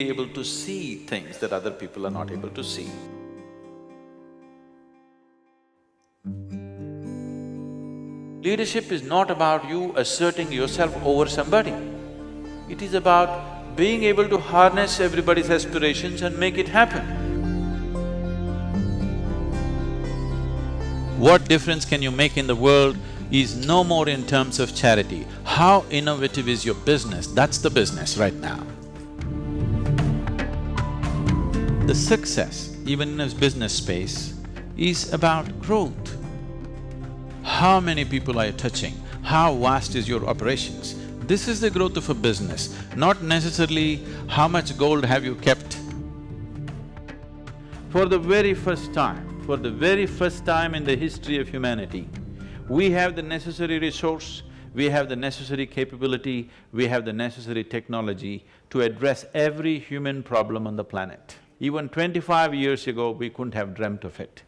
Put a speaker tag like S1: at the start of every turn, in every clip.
S1: able to see things that other people are not able to see. Leadership is not about you asserting yourself over somebody. It is about being able to harness everybody's aspirations and make it happen. What difference can you make in the world is no more in terms of charity. How innovative is your business? That's the business right now. The success, even in a business space, is about growth. How many people are you touching? How vast is your operations? This is the growth of a business, not necessarily how much gold have you kept. For the very first time in the history of humanity, we have the necessary resource, we have the necessary capability, we have the necessary technology to address every human problem on the planet. Even 25 years ago, we couldn't have dreamt of it.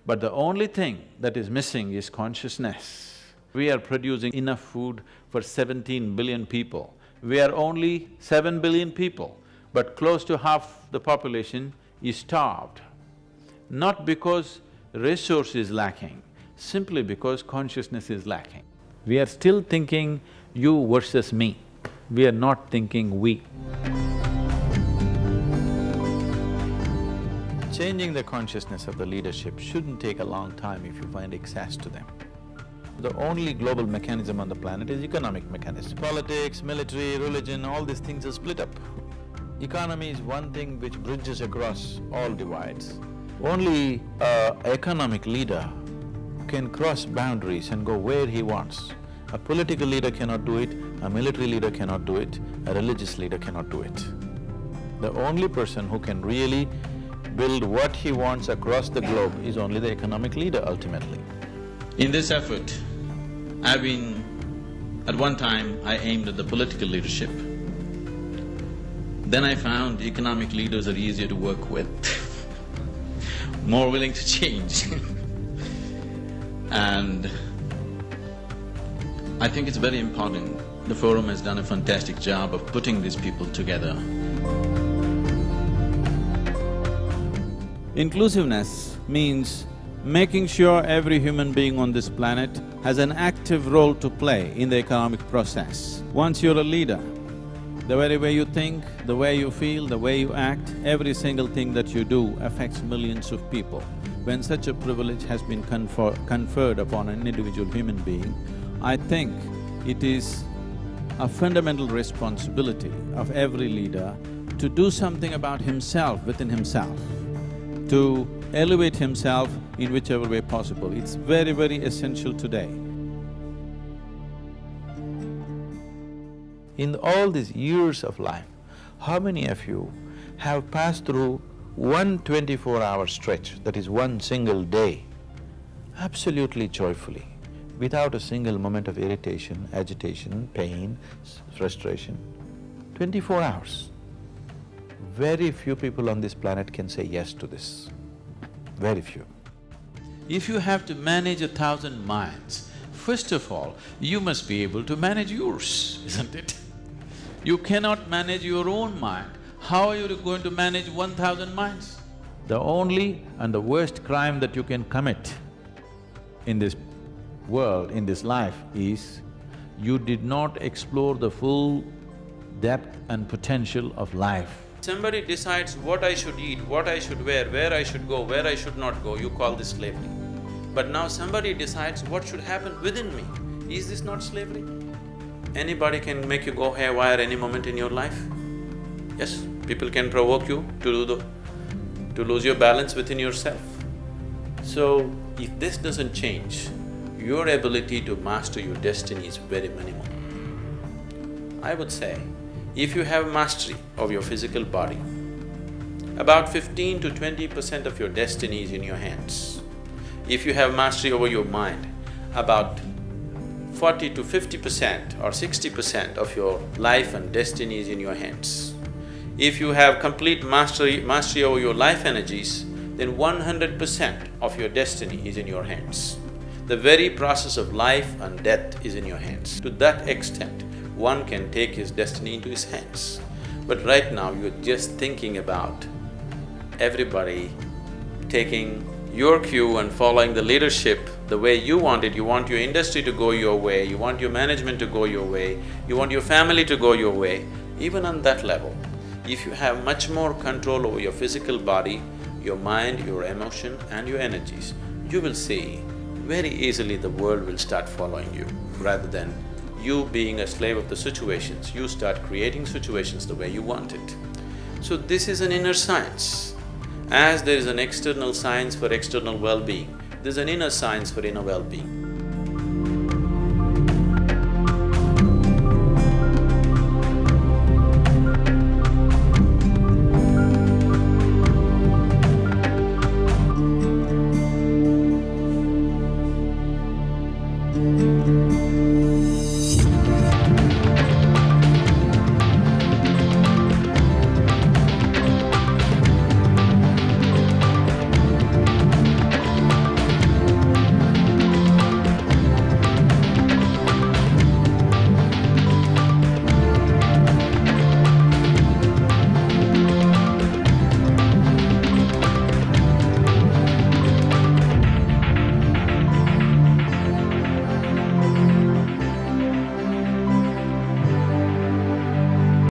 S1: But the only thing that is missing is consciousness. We are producing enough food for 17 billion people. We are only 7 billion people, but close to half the population is starved. Not because resource is lacking, simply because consciousness is lacking. We are still thinking you versus me, we are not thinking we. Changing the consciousness of the leadership shouldn't take a long time if you find access to them. The only global mechanism on the planet is economic mechanism. Politics, military, religion, all these things are split up. Economy is one thing which bridges across all divides. Only an economic leader can cross boundaries and go where he wants. A political leader cannot do it, a military leader cannot do it, a religious leader cannot do it. The only person who can really build what he wants across the globe is only the economic leader ultimately.
S2: In this effort, at one time I aimed at the political leadership. Then I found economic leaders are easier to work with, more willing to change. And I think it's very important. The forum has done a fantastic job of putting these people together.
S1: Inclusiveness means making sure every human being on this planet has an active role to play in the economic process. Once you're a leader, the very way you think, the way you feel, the way you act, every single thing that you do affects millions of people. When such a privilege has been conferred upon an individual human being, I think it is a fundamental responsibility of every leader to do something about himself within himself, to elevate himself in whichever way possible. It's very, very essential today. In all these years of life, how many of you have passed through one 24-hour stretch, that is one single day, absolutely joyfully, without a single moment of irritation, agitation, pain, frustration? 24 hours. Very few people on this planet can say yes to this, very few. If you have to manage 1,000 minds, first of all, you must be able to manage yours, isn't it? You cannot manage your own mind. How are you going to manage 1,000 minds? The only and the worst crime that you can commit in this world, in this life, is you did not explore the full depth and potential of life. Somebody decides what I should eat, what I should wear, where I should go, where I should not go, you call this slavery. But now somebody decides what should happen within me. Is this not slavery? Anybody can make you go haywire any moment in your life. Yes, people can provoke you to lose your balance within yourself. So, if this doesn't change, your ability to master your destiny is very minimal. I would say, if you have mastery of your physical body, about 15 to 20% of your destiny is in your hands. If you have mastery over your mind, about 40 to 50% or 60% of your life and destiny is in your hands. If you have complete mastery over your life energies, then 100% of your destiny is in your hands. The very process of life and death is in your hands. To that extent, one can take his destiny into his hands. But right now you're just thinking about everybody taking your cue and following the leadership the way you want it. You want your industry to go your way, you want your management to go your way, you want your family to go your way. Even on that level, if you have much more control over your physical body, your mind, your emotion and your energies, you will see very easily the world will start following you. Rather than you being a slave of the situations, you start creating situations the way you want it. So this is an inner science. As there is an external science for external well-being, there's an inner science for inner well-being.